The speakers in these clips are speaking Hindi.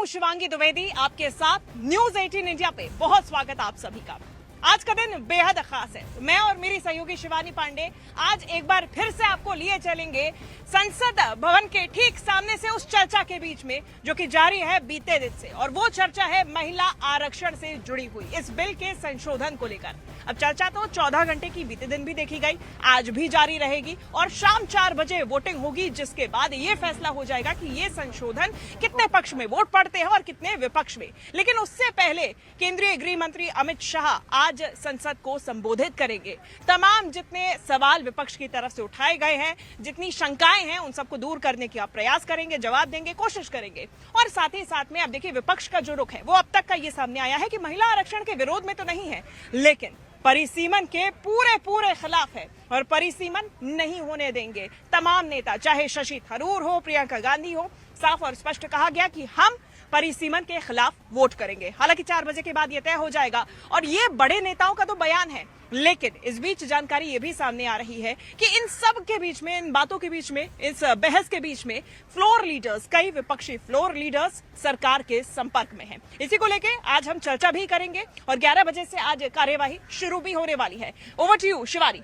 हूं शिवांगी द्विवेदी आपके साथ न्यूज 18 इंडिया पे। बहुत स्वागत आप सभी का। आज का दिन बेहद खास है। मैं और मेरी सहयोगी शिवानी पांडे आज एक बार फिर से आपको लिए चलेंगे संसद भवन के ठीक सामने से उस चर्चा के बीच में जो कि जारी है बीते दिन से, और वो चर्चा है महिला आरक्षण से जुड़ी हुई इस बिल के संशोधन को लेकर। अब चर्चा तो 14 घंटे की बीते दिन भी देखी गई, आज भी जारी रहेगी और शाम 4 बजे वोटिंग होगी, जिसके बाद ये फैसला हो जाएगा कि ये संशोधन कितने पक्ष में वोट पड़ते हैं और कितने विपक्ष में। लेकिन उससे पहले केंद्रीय गृह मंत्री अमित शाह आज संसद को संबोधित करेंगे। तमाम जितने सवाल विपक्ष की तरफ से उठाए गए हैं, जितनी शंकाएं हैं, उन सबको दूर करने की आप प्रयास करेंगे, जवाब देंगे, कोशिश करेंगे। और साथ ही साथ में अब देखिए विपक्ष का जो रुख है वो अब तक का ये सामने आया है कि महिला आरक्षण के विरोध में तो नहीं है, लेकिन परिसीमन के पूरे खिलाफ है और परिसीमन नहीं होने देंगे। तमाम नेता, चाहे शशि थरूर हो, प्रियंका गांधी हो, साफ और स्पष्ट कहा गया कि हम परिसीमन के खिलाफ वोट करेंगे। हालांकि 4 बजे के बाद यह तय हो जाएगा और ये बड़े नेताओं का तो बयान है, लेकिन इस बीच जानकारी ये भी सामने आ रही है कि इन सब के बीच में, इन बातों के बीच में, इस बहस के बीच में फ्लोर लीडर्स, कई विपक्षी फ्लोर लीडर्स सरकार के संपर्क में हैं। इसी को लेके आज हम चर्चा भी करेंगे और 11 बजे से आज कार्यवाही शुरू भी होने वाली है। Over to you Shivani.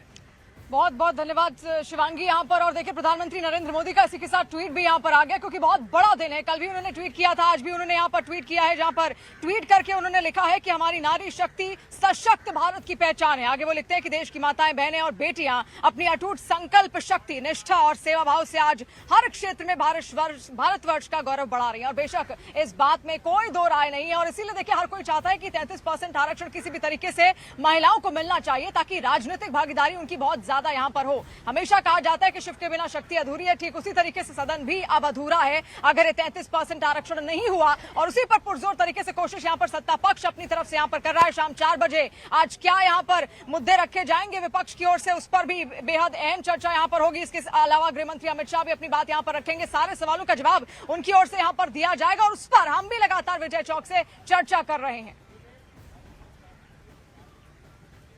बहुत बहुत धन्यवाद शिवांगी यहाँ पर। और देखिए प्रधानमंत्री नरेंद्र मोदी का इसी के साथ ट्वीट भी यहाँ पर आ गया, क्योंकि बहुत बड़ा दिन है। कल भी उन्होंने ट्वीट किया था, आज भी उन्होंने यहाँ पर ट्वीट किया है, जहाँ पर ट्वीट करके उन्होंने लिखा है कि हमारी नारी शक्ति सशक्त भारत की पहचान है। आगे वो लिखते हैं कि देश की माताएं, बहनें और बेटियां अपनी अटूट संकल्प शक्ति, निष्ठा और सेवा भाव से आज हर क्षेत्र में भारतवर्ष का गौरव बढ़ा रही है। और बेशक इस बात में कोई दो राय नहीं है। और इसीलिए देखिए हर कोई चाहता है कि 33% आरक्षण किसी भी तरीके से महिलाओं को मिलना चाहिए, ताकि राजनीतिक भागीदारी उनकी बहुत ज्यादा यहाँ पर हो। हमेशा कहा जाता है कि शिव के बिना शक्ति अधूरी है, ठीक उसी तरीके से सदन भी अब अधूरा है अगर 33% आरक्षण नहीं हुआ। और उसी पर पुरजोर तरीके से कोशिश यहाँ पर सत्ता पक्ष अपनी तरफ से यहाँ पर कर रहा है। शाम 4 बजे आज क्या यहाँ पर मुद्दे रखे जाएंगे विपक्ष की ओर से, उस पर भी बेहद अहम चर्चा यहाँ पर होगी। इसके अलावा गृह मंत्री अमित शाह भी अपनी बात यहाँ पर रखेंगे। सारे सवालों का जवाब उनकी ओर से यहाँ पर दिया जाएगा और उस पर हम भी लगातार विजय चौक से चर्चा कर रहे हैं।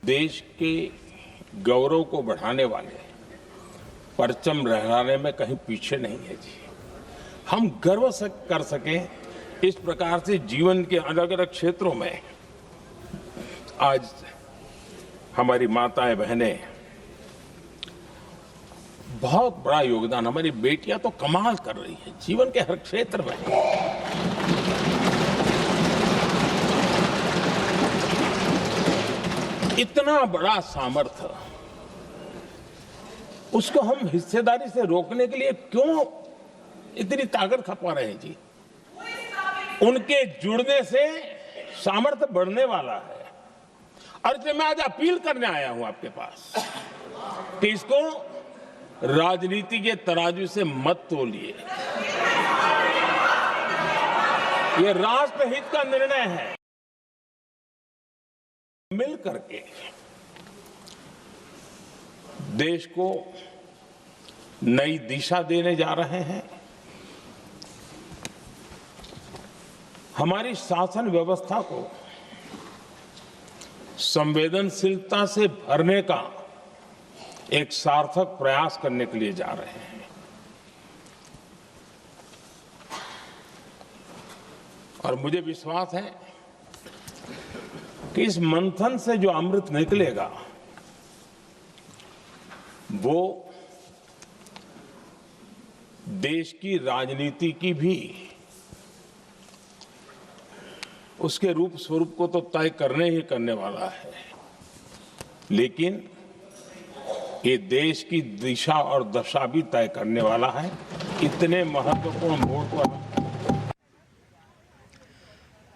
देश के गौरव को बढ़ाने वाले परचम लहराने में कहीं पीछे नहीं है जी। हम गर्व कर सकें इस प्रकार से जीवन के अलग अलग क्षेत्रों में आज हमारी माताएं, बहनें बहुत बड़ा योगदान, हमारी बेटियां तो कमाल कर रही हैं जीवन के हर क्षेत्र में। इतना बड़ा सामर्थ्य, उसको हम हिस्सेदारी से रोकने के लिए क्यों इतनी ताकत खपा रहे हैं जी। उनके जुड़ने से सामर्थ्य बढ़ने वाला है। और इसलिए मैं आज अपील करने आया हूं आपके पास कि इसको राजनीति के तराजू से मत तोलिए। यह राष्ट्रहित का निर्णय है। मिल करके देश को नई दिशा देने जा रहे हैं। हमारी शासन व्यवस्था को संवेदनशीलता से भरने का एक सार्थक प्रयास करने के लिए जा रहे हैं। और मुझे विश्वास है कि इस मंथन से जो अमृत निकलेगा वो देश की राजनीति की भी उसके रूप स्वरूप को तो तय करने ही करने वाला है, लेकिन ये देश की दिशा और दशा भी तय करने वाला है। इतने महत्वपूर्ण वोट पर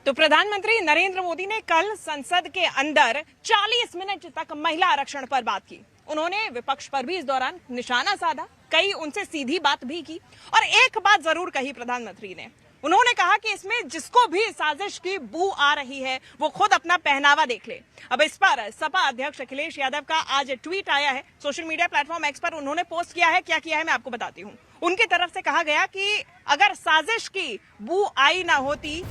तो प्रधानमंत्री नरेंद्र मोदी ने कल संसद के अंदर 40 मिनट तक महिला आरक्षण पर बात की। उन्होंने विपक्ष पर भी इस दौरान निशाना साधा, कई उनसे सीधी बात भी की और एक बात जरूर कही प्रधानमंत्री ने। उन्होंने कहा कि इसमें जिसको भी साजिश की बू आ रही है वो खुद अपना पहनावा देख ले। अब इस पर सपा अध्यक्ष अखिलेश यादव का आज ट्वीट आया है। सोशल मीडिया प्लेटफॉर्म एक्स पर उन्होंने पोस्ट किया है। क्या किया है मैं आपको बताती हूँ। उनकी तरफ से कहा गया कि अगर साजिश की बू आई ना होती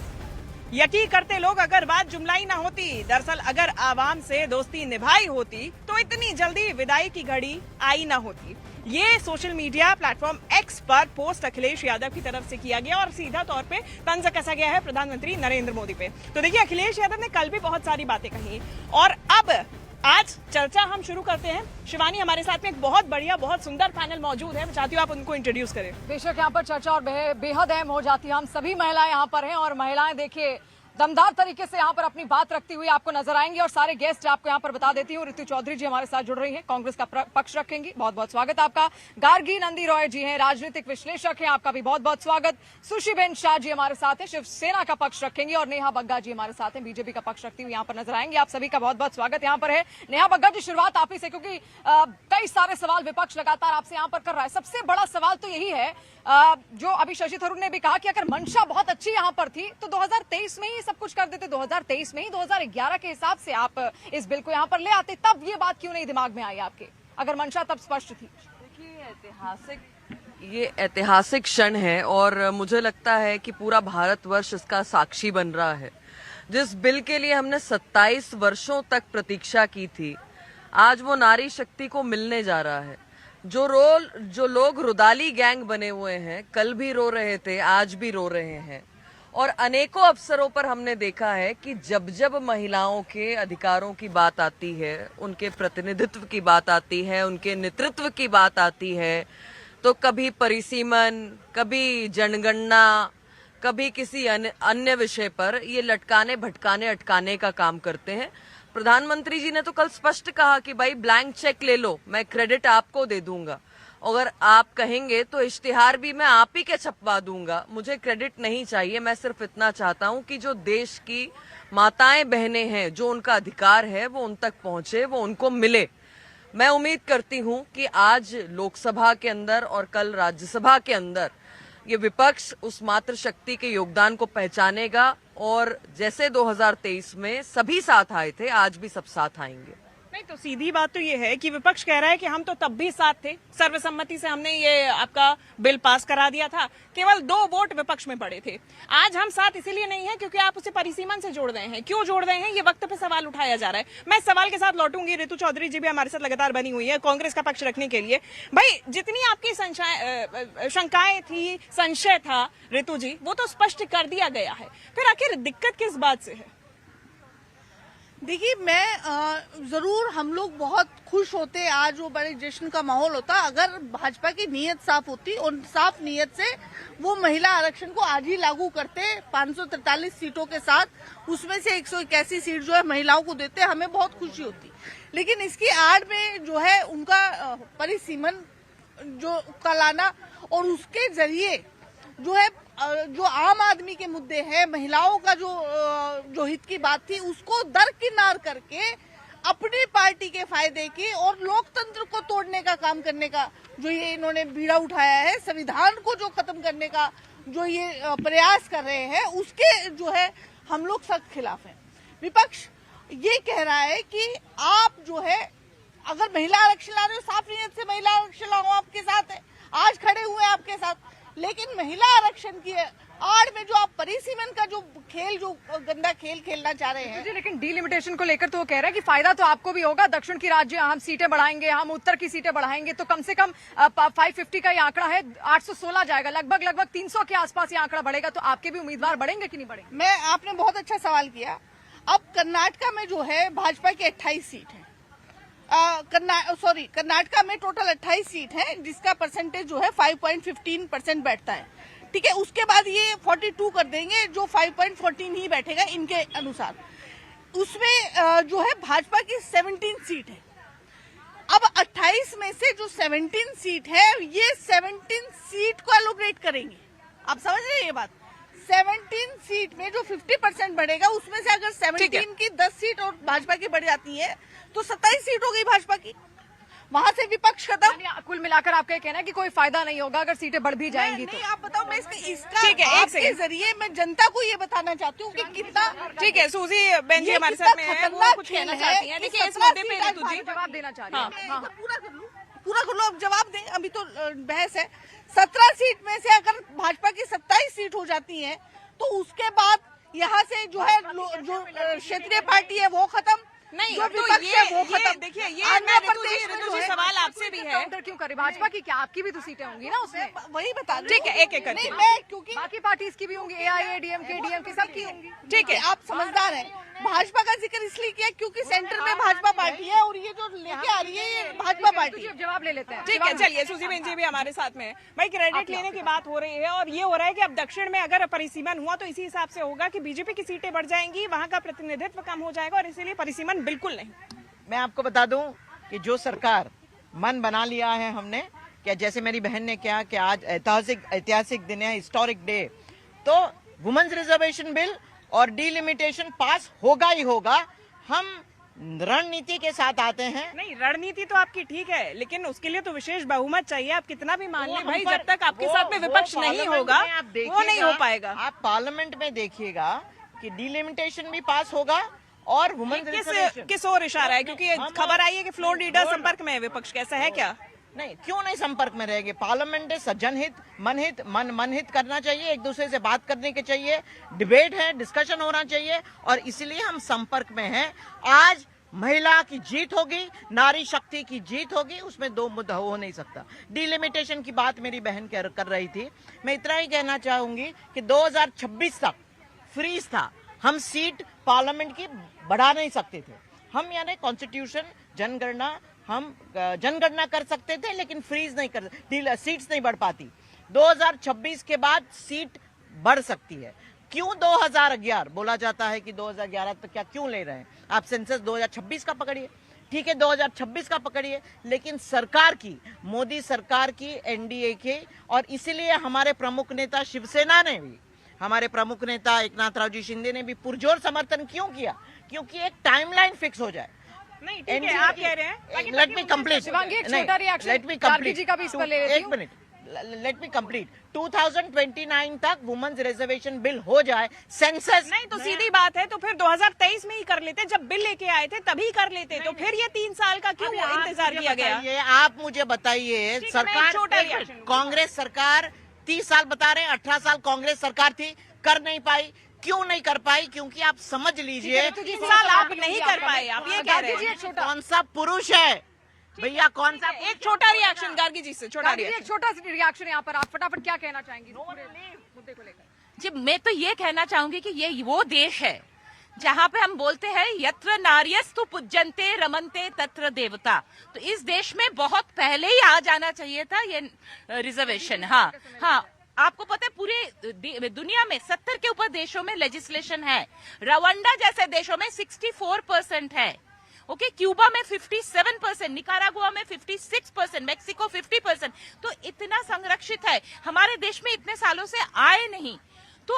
यकीन करते लोग अगर बात जुमलाई ना होती। दरअसल अगर आवाम से दोस्ती निभाई होती तो इतनी जल्दी विदाई की घड़ी आई ना होती। ये सोशल मीडिया प्लेटफॉर्म एक्स पर पोस्ट अखिलेश यादव की तरफ से किया गया और सीधा तौर पे तंज कसा गया है प्रधानमंत्री नरेंद्र मोदी पे। तो देखिए, अखिलेश यादव ने कल भी बहुत सारी बातें कही और अब आज चर्चा हम शुरू करते हैं। शिवानी, हमारे साथ में एक बहुत बढ़िया, बहुत सुंदर पैनल मौजूद है। मैं चाहती हूँ आप उनको इंट्रोड्यूस करें। बेशक यहाँ पर चर्चा और बेहद अहम हो जाती है। हम सभी महिलाएं यहाँ पर हैं और महिलाएं देखिए दमदार तरीके से यहाँ पर अपनी बात रखती हुई आपको नजर आएंगी। और सारे गेस्ट आपको यहाँ पर बता देती हूँ, ऋतु चौधरी जी हमारे साथ जुड़ रही हैं, कांग्रेस का पक्ष रखेंगी, बहुत बहुत स्वागत आपका। गार्गी नंदी रॉय जी हैं, राजनीतिक विश्लेषक हैं, आपका भी बहुत बहुत स्वागत। सुशीबेन शाह जी हमारे साथ हैं, शिवसेना का पक्ष रखेंगी। और नेहा बग्गा जी हमारे साथ हैं, बीजेपी का पक्ष रखती हुई यहाँ पर नजर आएंगे। आप सभी का बहुत बहुत स्वागत यहाँ पर है। नेहा बग्गा जी, शुरुआत आप ही से, क्योंकि कई सारे सवाल विपक्ष लगातार आपसे यहाँ पर कर रहा है। सबसे बड़ा सवाल तो यही है जो अभी शशि थरूर ने भी कहा कि अगर मंशा बहुत अच्छी यहाँ पर थी तो 2023 में ही सब कुछ कर देते, 2023 में ही 2011 के हिसाब से आप इस बिल को यहाँ पर ले आते। तब ये बात क्यों नहीं दिमाग में आई आपके, अगर मंशा तब स्पष्ट थी? देखिए, ये ऐतिहासिक क्षण है और मुझे लगता है कि पूरा भारतवर्ष इसका साक्षी बन रहा है। जिस बिल के लिए हमने 27 वर्षों तक प्रतीक्षा की थी, आज वो नारी शक्ति को मिलने जा रहा है। जो लोग रुदाली गैंग बने हुए हैं, कल भी रो रहे थे, आज भी रो रहे हैं। और अनेकों अवसरों पर हमने देखा है कि जब जब महिलाओं के अधिकारों की बात आती है, उनके प्रतिनिधित्व की बात आती है, उनके नेतृत्व की बात आती है, तो कभी परिसीमन, कभी जनगणना, कभी किसी अन्य विषय पर ये लटकाने, भटकाने, अटकाने का काम करते हैं। प्रधानमंत्री जी ने तो कल स्पष्ट कहा कि भाई ब्लैंक चेक ले लो, मैं क्रेडिट आपको दे दूंगा। अगर आप कहेंगे तो इश्तिहार भी मैं आप ही के छपवा दूंगा, मुझे क्रेडिट नहीं चाहिए। मैं सिर्फ इतना चाहता हूं कि जो देश की माताएं बहनें हैं, जो उनका अधिकार है वो उन तक पहुंचे, वो उनको मिले। मैं उम्मीद करती हूं कि आज लोकसभा के अंदर और कल राज्यसभा के अंदर ये विपक्ष उस मातृशक्ति के योगदान को पहचानेगा और जैसे 2023 में सभी साथ आए थे, आज भी सब साथ आएंगे। नहीं तो सीधी बात तो ये है कि विपक्ष कह रहा है कि हम तो तब भी साथ थे, सर्वसम्मति से हमने ये आपका बिल पास करा दिया था, केवल 2 वोट विपक्ष में पड़े थे। आज हम साथ इसीलिए नहीं है क्योंकि आप उसे परिसीमन से जोड़ रहे हैं। क्यों जोड़ रहे हैं, ये वक्त पे सवाल उठाया जा रहा है। मैं सवाल के साथ लौटूंगी। ऋतु चौधरी जी भी हमारे साथ लगातार बनी हुई है कांग्रेस का पक्ष रखने के लिए। भाई, जितनी आपकी शंकाएं थी, संशय था ऋतु जी, वो तो स्पष्ट कर दिया गया है। फिर आखिर दिक्कत किस बात से है? देखिए, मैं जरूर हम लोग बहुत खुश होते, आज वो बड़े जश्न का माहौल होता अगर भाजपा की नीयत साफ होती और साफ नीयत से वो महिला आरक्षण को आज ही लागू करते 543 सीटों के साथ, उसमें से 181 सीट जो है महिलाओं को देते, हमें बहुत खुशी होती। लेकिन इसकी आड़ में जो है उनका परिसीमन जो का लाना और उसके जरिए जो है जो आम आदमी के मुद्दे हैं, महिलाओं का जो हित की बात थी, उसको दरकिनार करके अपनी पार्टी के फायदे की और लोकतंत्र को तोड़ने का काम करने का जो ये इन्होंने बीड़ा उठाया है, संविधान को जो खत्म करने का जो ये प्रयास कर रहे हैं, उसके जो है हम लोग सख्त खिलाफ हैं। विपक्ष ये कह रहा है कि आप जो है अगर महिला आरक्षण ला रहे हो, साफ नीयत से महिला आरक्षण लाओ, आपके साथ है, आज खड़े हुए आपके साथ। लेकिन महिला आरक्षण की आड़ में जो आप परिसीमन का जो खेल, जो गंदा खेल खेलना चाह रहे हैं। लेकिन डीलिमिटेशन को लेकर तो वो कह रहा है कि फायदा तो आपको भी होगा, दक्षिण की राज्य हम सीटें बढ़ाएंगे, हम उत्तर की सीटें बढ़ाएंगे, तो कम से कम 550 का ये आंकड़ा है, 816 जाएगा, लगभग 300 के आसपास ये आंकड़ा बढ़ेगा। तो आपके भी उम्मीदवार बढ़ेंगे कि नहीं बढ़ेंगे? आपने बहुत अच्छा सवाल किया। अब कर्नाटका में जो है भाजपा की 28 सीट है, कर्नाटका में टोटल 28 सीट है, जिसका परसेंटेज जो है 5.15% बैठता है। ठीक है, उसके बाद ये 42 कर देंगे, जो 5.14 ही बैठेगा इनके अनुसार। उसमें जो है भाजपा की 17 सीट है। अब 28 में से जो 17 सीट है, ये 17 सीट को एलोकेट करेंगे। आप समझ रहे हैं ये बात? 17 सीट में जो 50% बढ़ेगा, उसमें से अगर 17 की 10 सीट और भाजपा की बढ़ जाती है तो 27 सीट हो गई भाजपा की। वहां से विपक्ष खत्म। कुल मिलाकर आपका कहना है कि कोई फायदा नहीं होगा अगर सीटें बढ़ भी जाएंगी तो? नहीं, आप बताओ, मैं इसका आपके जरिए मैं जनता को ये बताना चाहती हूँ कि कितना। ठीक है, सूजी बेन जी हमारे साथ में है, वो कुछ कहना चाहती हैं। देखिए, इस मुद्दे पे ऋतु जी जवाब देना चाह रही हैं। पूरा कर लो, अब जवाब दें, अभी तो बहस है। 17 सीट में से अगर भाजपा की 27 सीट हो जाती है तो उसके बाद यहाँ से जो है जो क्षेत्रीय पार्टी है वो खत्म, नहीं, जो तो विपक्ष है वो ये खत्म। देखिए, ये आंध्र मैं ऋतु प्रदेश में जी जो है- सवाल आपसे भी है। काउंटर क्यों करे भाजपा की? क्या आपकी भी तो सीटें होंगी ना उसमें? मैं वही बता रही ठीक हूँ। है, एक-एक करके। नहीं, मैं क्योंकि बाकी पार्टीज की भी होंगी, एआईएडीएमके, डीएमके, सबकी होंगी। ठीक है, आप समझदार हैं। भाजपा का जिक्र इसलिए किया क्योंकि सेंटर में भाजपा पार्टी है और ये जो लेके आ रही है ये भाजपा पार्टी जी, है। अब जवाब ले लेते हैं। ठीक है, चलिए सुजी बेन जी भी हमारे साथ में हैं। भाई क्रेडिट लेने की बात हो रही है और ये हो रहा है कि अब दक्षिण में अगर परिसीमन हुआ तो इसी हिसाब से होगा कि बीजेपी की सीटें बढ़ जाएंगी, वहां का प्रतिनिधित्व कम हो जाएगा और इसीलिए परिसीमन बिल्कुल नहीं। मैं आपको बता दूं कि जो सरकार मन बना लिया है हमने, क्या जैसे मेरी बहन ने कहा कि आज ऐतिहासिक दिन है, हिस्टोरिक डे, तो वुमेन्स रिजर्वेशन बिल और डिलिमिटेशन पास होगा ही होगा। हम रणनीति के साथ आते हैं। नहीं, रणनीति तो आपकी ठीक है, लेकिन उसके लिए तो विशेष बहुमत चाहिए। आप कितना भी मान वो लें हम भाई, पर- जब तक आपके वो- साथ में वो विपक्ष नहीं पार्लियामेंट होगा में आप वो नहीं देखिएगा, हो पाएगा। आप पार्लियामेंट में देखिएगा कि डिलिमिटेशन भी पास होगा और वुमेन्स रिजर्वेशन किस ओर इशारा है? क्योंकि ये खबर आई है कि फ्लोर लीडर संपर्क में है विपक्ष, कैसा है क्या? नहीं, क्यों नहीं संपर्क में रहेंगे? पार्लियामेंट है, जनहित मनहित करना चाहिए, एक दूसरे से बात करने के चाहिए, डिबेट है, डिस्कशन होना चाहिए और इसलिए हम संपर्क में हैं। आज महिला की जीत होगी, नारी शक्ति की जीत होगी, उसमें दो मुद्दा हो नहीं सकता। डिलिमिटेशन की बात मेरी बहन कर रही थी, मैं इतना ही कहना चाहूंगी कि 2026 तक फ्रीज था, हम सीट पार्लियामेंट की बढ़ा नहीं सकते थे। हम यानी कॉन्स्टिट्यूशन जनगणना कर सकते थे लेकिन फ्रीज नहीं कर, सीट्स नहीं बढ़ पाती। 2026 के बाद सीट बढ़ सकती है। क्यों 2011 बोला जाता है कि 2011 तक क्या क्यों ले रहे हैं आप? सेंसस 2026 का पकड़िए, ठीक है, 2026 का पकड़िए, लेकिन सरकार की, मोदी सरकार की, एनडीए की, और इसीलिए हमारे प्रमुख नेता शिवसेना ने भी, हमारे प्रमुख नेता एकनाथ जी शिंदे ने भी पुरजोर समर्थन क्यों किया? क्योंकि एक टाइमलाइन फिक्स हो जाए। नहीं, ठीक है, आप कह रहे हैं। Let me complete. शिवांगी, एक छोटा reaction लेट मी गार्गी जी का भी इस पर ले लेती एक हूं। Minute, let me complete. 2029 तक वुमेन्स रिजर्वेशन बिल हो जाए, सेंसस नहीं तो सीधी बात है, तो फिर 2023 में ही कर लेते, जब बिल लेके आए थे तभी कर लेते, तो फिर ये 3 साल का क्यों इंतजार किया गया? आप मुझे बताइए, ठीक है, मैं एक छोटा सरकार, reaction कांग्रेस सरकार 30 साल बता रहे हैं, 18 साल कांग्रेस सरकार थी, कर नहीं पाई। क्यों नहीं कर पाई? क्योंकि आप समझ लीजिए, 3 साल आप नहीं कर पाए, आप ये कह रहे हैं। कौन सा पुरुष है भैया, कौन सा? एक छोटा रिएक्शन गार्गी जी से, छोटा गार्गी जी, एक रिएक्शन। छोटा रिएक्शन यहाँ पर, आप फटाफट क्या कहना चाहेंगी इस पूरे मुद्दे को लेकर? जी, मैं तो ये कहना चाहूंगी कि ये वो देश है जहाँ पे हम बोलते हैं यत्र नार्यस्तु पूज्यन्ते रमन्ते तत्र देवता। तो इस देश में बहुत पहले ही आ जाना चाहिए था ये रिजर्वेशन। हाँ, आपको पता है पूरे दुनिया में 70 के ऊपर देशों में लेजिस्लेशन है। रवांडा जैसे देशों में 64% है। ओके, क्यूबा में 57%, निकारागुआ में 56%, मेक्सिको 50%। तो इतना संरक्षित है, हमारे देश में इतने सालों से आए नहीं। तो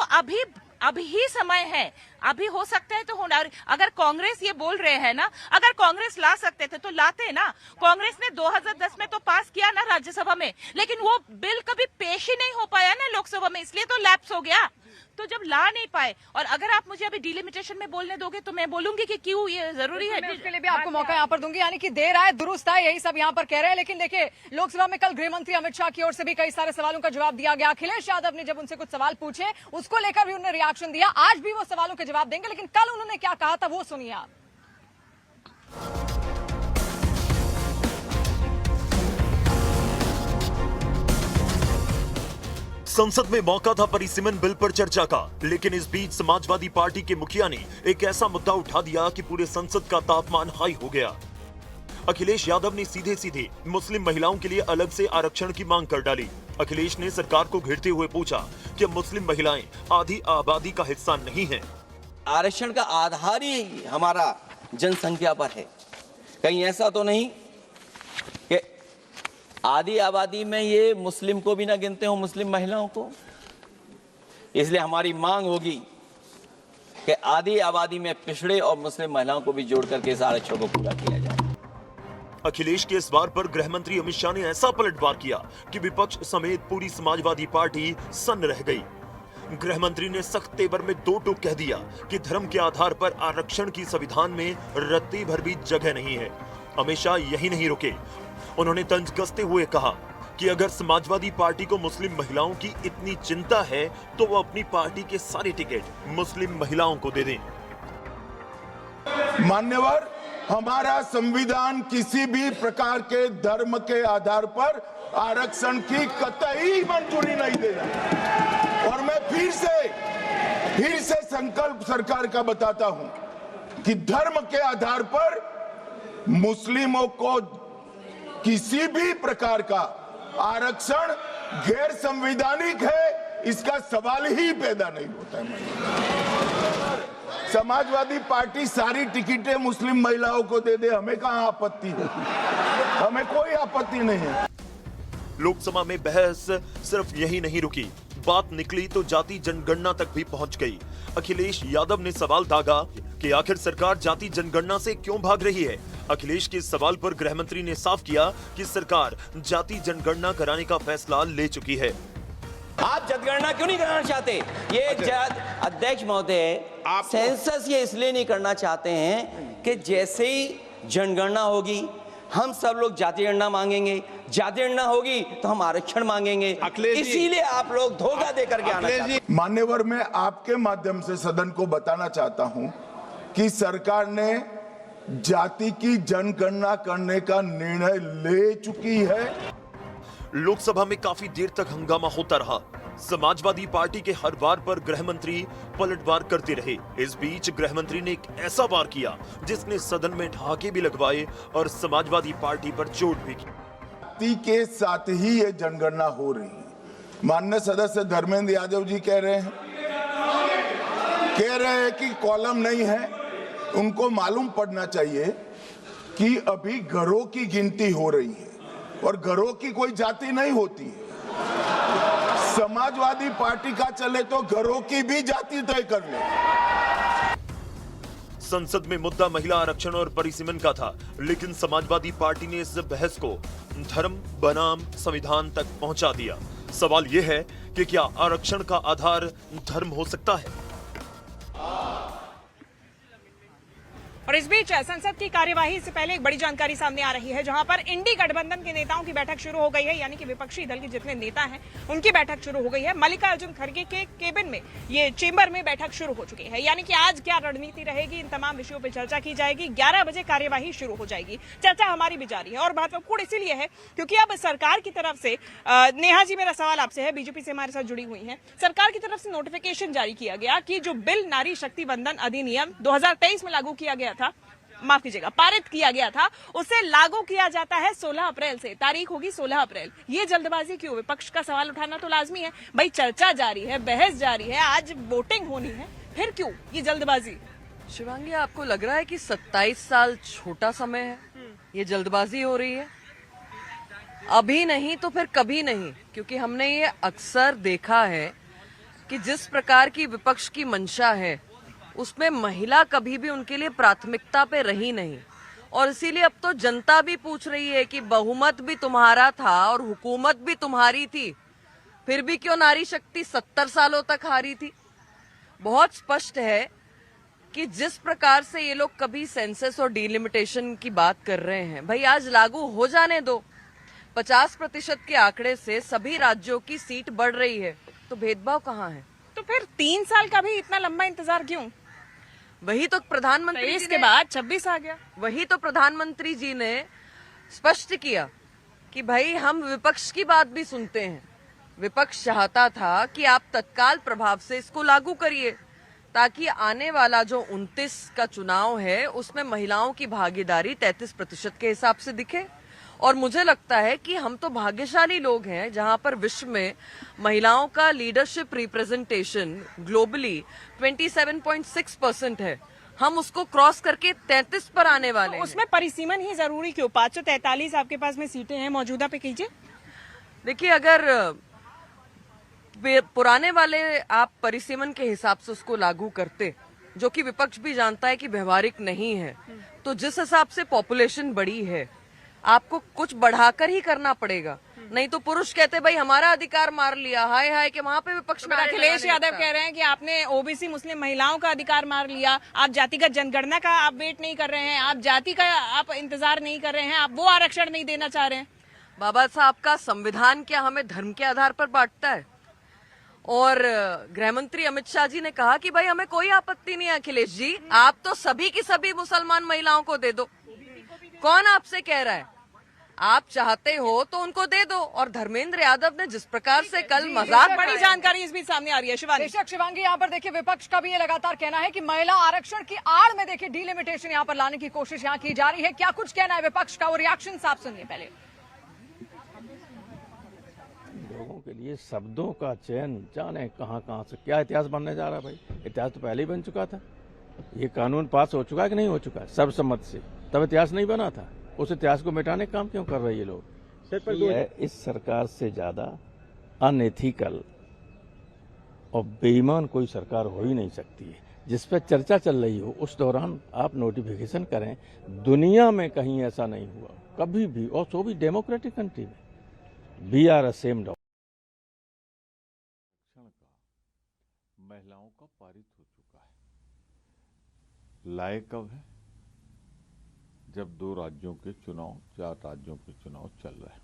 अभी ही समय है, अभी हो सकता है तो होना। अगर कांग्रेस ये बोल रहे हैं ना, अगर कांग्रेस ला सकते थे तो लाते ना। कांग्रेस ने 2010 में तो पास किया ना राज्यसभा में, लेकिन वो बिल कभी पेश ही नहीं हो पाया ना लोकसभा में, इसलिए तो लैप्स हो गया। तो जब ला नहीं पाए, और अगर आप मुझे अभी डिलिमिटेशन में बोलने दोगे तो मैं बोलूंगी कि क्यों ये जरूरी है। मैं उसके लिए भी आपको मौका यहाँ पर दूंगी, यानी कि देर आए दुरुस्त आए, यही सब यहाँ पर कह रहे हैं। लेकिन देखिए, लोकसभा में कल गृह मंत्री अमित शाह की ओर से भी कई सारे सवालों का जवाब दिया गया। अखिलेश यादव ने जब उनसे कुछ सवाल पूछे, उसको लेकर भी उन्होंने रिएक्शन दिया। आज भी वो सवालों के जवाब देंगे, लेकिन कल उन्होंने क्या कहा था वो सुनिए आप। संसद में मौका था परिसीमन बिल पर चर्चा का, लेकिन इस बीच समाजवादी पार्टी के मुखिया ने एक ऐसा मुद्दा उठा दिया कि पूरे संसद का तापमान हाई हो गया। अखिलेश यादव ने सीधे सीधे मुस्लिम महिलाओं के लिए अलग से आरक्षण की मांग कर डाली। अखिलेश ने सरकार को घेरते हुए पूछा कि मुस्लिम महिलाएं आधी आबादी का हिस्सा नहीं हैं। आरक्षण का आधार ही हमारा जनसंख्या पर है। कहीं ऐसा तो नहीं कि आधी आबादी में ये मुस्लिम को भी ना गिनते हो, मुस्लिम महिलाओं को। इसलिए हमारी मांग होगी कि आधी आबादी में पिछड़े और मुस्लिम महिलाओं को भी जोड़ करके इस आरक्षण को पूरा किया जाए। अखिलेश के इस वार पर गृह मंत्री अमित शाह ने ऐसा पलटवार किया कि विपक्ष समेत पूरी समाजवादी पार्टी सन्न रह गई। गृह मंत्री ने सख्त तेवर में दो टूक कह दिया कि धर्म के आधार पर आरक्षण की संविधान में रत्ती भर भी जगह नहीं है। अमित शाह यही नहीं रुके, उन्होंने तंज कसते हुए कहा कि अगर समाजवादी पार्टी को मुस्लिम महिलाओं की इतनी चिंता है तो वो अपनी पार्टी के सारे टिकट मुस्लिम महिलाओं को दे दें। मान्यवर, हमारा संविधान किसी भी प्रकार के धर्म के आधार पर आरक्षण की कतई मंजूरी नहीं दे रहा। और मैं फिर से संकल्प सरकार का बताता हूं कि धर्म के आधार पर मुस्लिमों को किसी भी प्रकार का आरक्षण गैर संवैधानिक है, इसका सवाल ही पैदा नहीं होता है। समाजवादी पार्टी सारी टिकटें मुस्लिम महिलाओं को दे दे, हमें कहां आपत्ति है, हमें कोई आपत्ति नहीं है। लोकसभा में बहस सिर्फ यही नहीं रुकी, बात निकली तो जाति जनगणना तक भी पहुंच गई। अखिलेश यादव ने सवाल दागा कि आखिर सरकार जाति जनगणना से क्यों भाग रही है। अखिलेश के इस सवाल पर गृह मंत्री ने साफ किया कि सरकार जाति जनगणना कराने का फैसला ले चुकी है। आप जनगणना क्यों नहीं कराना चाहते? ये अध्यक्ष महोदय, आप सेंसस ये इसलिए नहीं करना चाहते हैं कि जैसे ही जनगणना होगी हम सब लोग जाति गणना मांगेंगे, जाति गणना होगी तो हम आरक्षण मांगेंगे, इसीलिए आप लोग धोखा देकर के आना चाहते हैं। मान्यवर, मैं आपके माध्यम से सदन को बताना चाहता हूं कि सरकार ने जाति की जनगणना करने का निर्णय ले चुकी है। लोकसभा में काफी देर तक हंगामा होता रहा। समाजवादी पार्टी के हर वार पर गृह मंत्री पलटवार करते रहे। इस बीच गृह मंत्री ने एक ऐसा वार किया जिसने सदन में ठहाके भी लगवाए और समाजवादी पार्टी पर चोट भी की। जाति के साथ ही ये जनगणना हो रही है। माननीय सदस्य धर्मेंद्र यादव जी कह रहे हैं कि कॉलम नहीं है। उनको मालूम पड़ना चाहिए कि अभी घरों की गिनती हो रही है और घरों की कोई जाति नहीं होती है। समाजवादी पार्टी का चले तो घरों की भी जाति तय कर ले। संसद में मुद्दा महिला आरक्षण और परिसीमन का था, लेकिन समाजवादी पार्टी ने इस बहस को धर्म बनाम संविधान तक पहुंचा दिया। सवाल यह है कि क्या आरक्षण का आधार धर्म हो सकता है? और इस बीच संसद की कार्यवाही से पहले एक बड़ी जानकारी सामने आ रही है, जहां पर इंडी गठबंधन के नेताओं की बैठक शुरू हो गई है। यानी कि विपक्षी दल के जितने नेता हैं उनकी बैठक शुरू हो गई है। मल्लिकार्जुन खड़गे के केबिन में, ये चेंबर में बैठक शुरू हो चुकी है। यानी कि आज क्या रणनीति रहेगी, इन तमाम विषयों पर चर्चा की जाएगी। 11 बजे कार्यवाही शुरू हो जाएगी। चर्चा हमारी भी जारी है और महत्वपूर्ण इसीलिए है क्योंकि अब सरकार की तरफ से, नेहा जी मेरा सवाल आपसे है, बीजेपी से हमारे साथ जुड़ी हुई है, सरकार की तरफ से नोटिफिकेशन जारी किया गया कि जो बिल नारी शक्ति वंदन अधिनियम 2023 में लागू किया गया था, माफ कीजिएगा, पारित किया गया था, उसे लागू किया जाता है 16 अप्रैल से। तारीख होगी 16 अप्रैल। ये जल्दबाजी क्यों? विपक्ष का सवाल उठाना तो लाजमी है भाई, चर्चा जारी है, बहस जारी है, आज वोटिंग होनी है, फिर क्यों ये जल्दबाजी? शिवांगी, आपको लग रहा है कि 27 साल छोटा समय है, ये जल्दबाजी हो रही है? अभी नहीं तो फिर कभी नहीं, क्योंकि हमने ये अक्सर देखा है कि जिस प्रकार की विपक्ष की मंशा है उसमें महिला कभी भी उनके लिए प्राथमिकता पे रही नहीं। और इसीलिए अब तो जनता भी पूछ रही है कि बहुमत भी तुम्हारा था और हुकूमत भी तुम्हारी थी, फिर भी क्यों नारी शक्ति 70 सालों तक हारी थी? बहुत स्पष्ट है कि जिस प्रकार से ये लोग कभी सेंसस और डिलिमिटेशन की बात कर रहे हैं, भाई आज लागू हो जाने दो। 50% के आंकड़े से सभी राज्यों की सीट बढ़ रही है, तो भेदभाव कहाँ है? तो फिर 3 साल का भी इतना लंबा इंतजार क्यों? वही तो प्रधानमंत्री इसके बाद 26 आ गया। वही तो प्रधानमंत्री जी ने स्पष्ट किया कि भाई हम विपक्ष की बात भी सुनते हैं। विपक्ष चाहता था कि आप तत्काल प्रभाव से इसको लागू करिए ताकि आने वाला जो 29 का चुनाव है उसमें महिलाओं की भागीदारी 33% के हिसाब से दिखे। और मुझे लगता है कि हम तो भाग्यशाली लोग हैं जहां पर विश्व में महिलाओं का लीडरशिप रिप्रेजेंटेशन ग्लोबली 27.6% है। हम उसको क्रॉस करके 33 पर आने वाले हैं। उसमें परिसीमन ही जरूरी क्यों? 543 आपके पास में सीटें हैं मौजूदा पे कीजिए। देखिए, अगर पुराने वाले आप परिसीमन के हिसाब से उसको लागू करते, जो कि विपक्ष भी जानता है कि व्यवहारिक नहीं है, तो जिस हिसाब से पॉपुलेशन बढ़ी है आपको कुछ बढ़ाकर ही करना पड़ेगा। नहीं तो पुरुष कहते भाई हमारा अधिकार मार लिया, हाय हाय कि वहां पे विपक्ष में अखिलेश यादव कह रहे हैं कि आपने ओबीसी मुस्लिम महिलाओं का अधिकार मार लिया, आप जातिगत जनगणना का आप वेट नहीं कर रहे हैं, आप जाति का आप इंतजार नहीं कर रहे हैं, आप वो आरक्षण नहीं देना चाह रहे हैं। बाबा साहब का संविधान क्या हमें धर्म के आधार पर बांटता है? और गृह मंत्री अमित शाह जी ने कहा कि भाई हमें कोई आपत्ति नहीं है अखिलेश जी, आप तो सभी की सभी मुसलमान महिलाओं को दे दो। कौन आपसे कह रहा है? आप चाहते हो तो उनको दे दो। और धर्मेंद्र यादव ने जिस प्रकार से कल मजाक बड़ी जानकारी इस बीच सामने आ रही है शिवानी। बेशक शिवांगी, यहाँ पर देखिए विपक्ष का भी ये लगातार कहना है कि महिला आरक्षण की आड़ में देखिए डिलिमिटेशन यहाँ पर लाने की कोशिश यहाँ की जा रही है। क्या कुछ कहना है विपक्ष का, वो रिएक्शन आप सुनिए पहले। लोगों के लिए शब्दों का चयन जाने कहां से क्या इतिहास बनने जा रहा है भाई। इतिहास तो पहले ही बन चुका था। ये कानून पास हो चुका है कि नहीं हो चुका है सर्वसम्मति से, तब इतिहास नहीं बना था। उस इतिहास को मिटाने का काम क्यों कर रहे हैं ये लोग? ये इस सरकार से ज्यादा अनएथिकल और बेईमान कोई सरकार हो ही नहीं सकती है। जिस पर चर्चा चल रही हो उस दौरान आप नोटिफिकेशन करें। दुनिया में कहीं ऐसा नहीं हुआ कभी भी, और तो भी डेमोक्रेटिक कंट्री में। We are assumed of. महिलाओं का पारित हो चुका है। लायक कब है? जब 2 राज्यों के चुनाव, 4 राज्यों के चुनाव चल रहे हैं।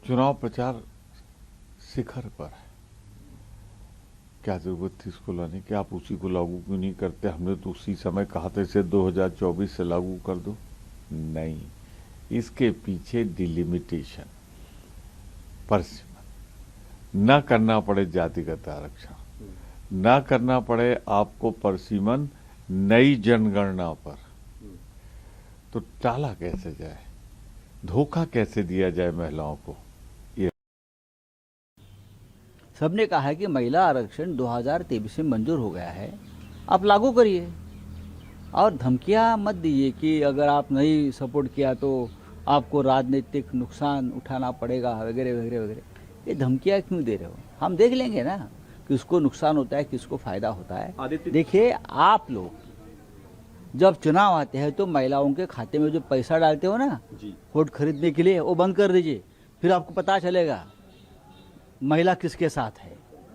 चुनाव प्रचार शिखर पर है। क्या जरूरत थी इसको लाने की? आप उसी को लागू क्यों नहीं करते? हमने तो उसी समय कहा था इसे 2024 से लागू कर दो। नहीं, इसके पीछे डिलिमिटेशन, परसीमन, न करना पड़े जातिगत आरक्षण, न करना पड़े आपको परसीमन नई जनगणना पर, तो टाला कैसे जाए, धोखा कैसे दिया जाए महिलाओं को? ये सबने कहा है कि महिला आरक्षण 2023 में मंजूर हो गया है, आप लागू करिए और धमकियां मत दीजिए कि अगर आप नहीं सपोर्ट किया तो आपको राजनीतिक नुकसान उठाना पड़ेगा वगैरह वगैरह वगैरह। ये धमकियां क्यों दे रहे हो? हम देख लेंगे ना किसको नुकसान होता है, किसको फायदा होता है। देखिए, आप लोग जब चुनाव आते हैं तो महिलाओं के खाते में जो पैसा डालते हो ना वोट खरीदने के लिए, वो बंद कर दीजिए। फिर आपको पता चलेगा महिला किसके साथ है।